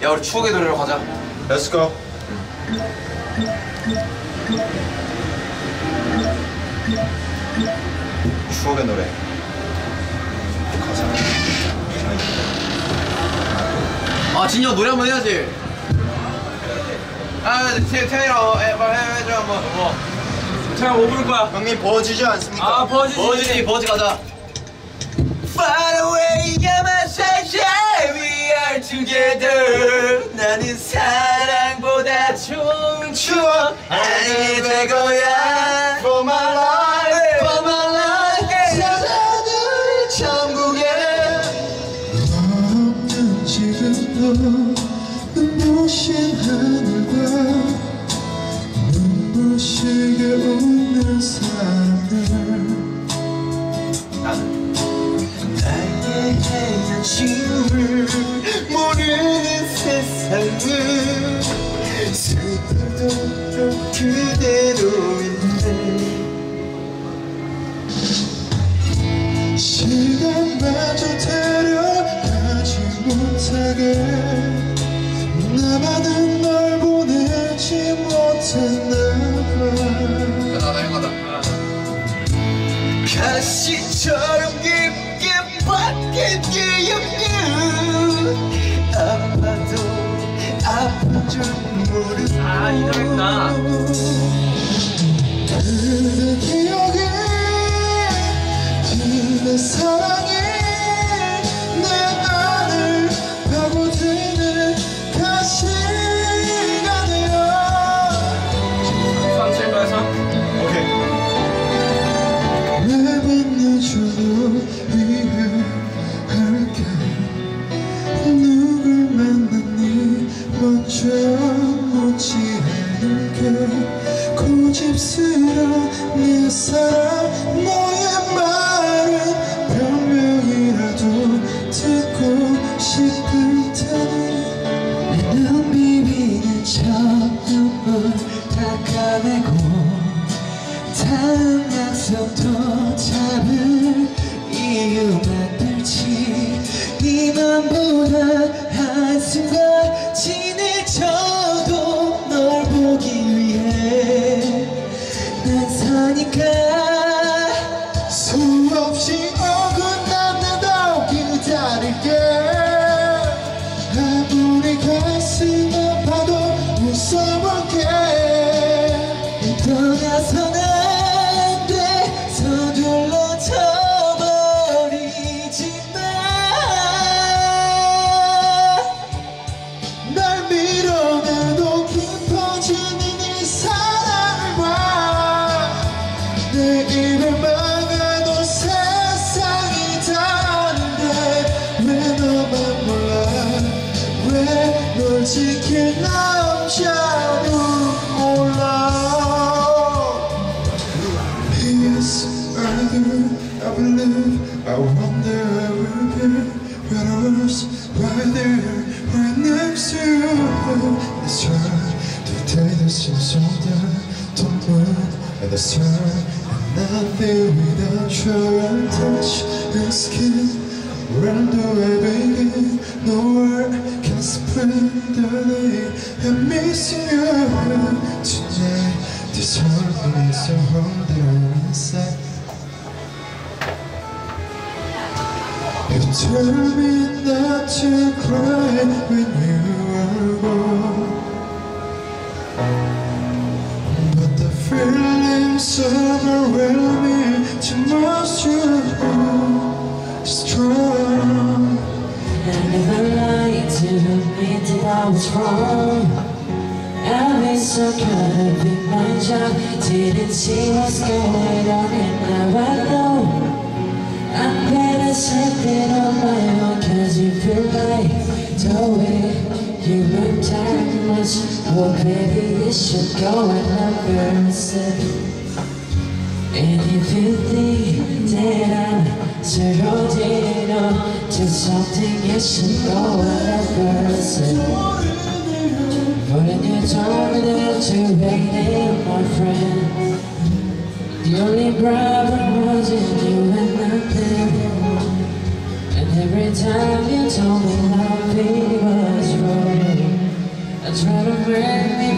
야 우리 추억의 노래로 가자. Let's go. 추억의 노래. 가자. 아 진영 노래 한번 해야지. 아 태현이랑 해줘 한번. 태양 뭐 부를 거야? 형님 버지지 않습니까? 아 버지지. 버지 가자. Far away, you're my sunshine, we are together. 나는 사랑보다 좋은 추억 아니게 될 거야. For my life, For my life, 찾아들 천국에. 없는 지금도 눈부신 하늘과 눈부시게 웃는 사람들 나의 헤어짐을 모르는 세상은 슬프도록 그대로인데 시간마저 데려가지 못하게 나만은 널 보내지 못했나 봐. 가시처럼 깊게 박힌 기억은 아파도 아픈 줄 모르고 아, 이 노래구나. 그대 기억에 그대 사랑이 내 안을 파고드는 가시가 되어 상체에서 오케이. 매번 늦어도 이해할게 누굴 만났니 먼저 묻지 않을게 고집스러운 내 사랑 너의 말은 변명이라도 듣고 싶을 테니 내 눈 비비는 저 눈물 닦아내고 다음 약속도 잡을 이유 만들지 네 맘보다 한순간 진해져도 널 보기 위해 난 사니까 수없이 어긋난데도 기다릴게 아무리 가슴 아파도 웃어볼게 떠나선 안돼 서둘러 져버리지 마날 밀어내도 깊어지는 이 사랑을 봐내 입을 막아도 세상이 다 아는데 왜 너만 몰라 왜 널 지킬 남자는 몰라 Yes, I do, I believe, I wonder I will be when I was right there, right next to you. It's hard to tell the sense of the moon and the sun, and nothing without your touch and skin. Where do I begin? No word can spend the day. I'm missing you tonight. This heart is so hard inside. You told me not to cry when you were gone, but the feelings overwhelming too much too strong. I never lied to admit that I was wrong. I've been so caught up in my job, didn't see what's going on, and now I know I'm better sleeping on my own. Cause you feel like the way you were tired much. Well baby you should go and have yourself. And if you think that I'm surrounded to something, you should go and have yourself. But then you told me that you waited, my friend. The only problem was in you and nothing. And every time you told me love it was wrong. try to bring me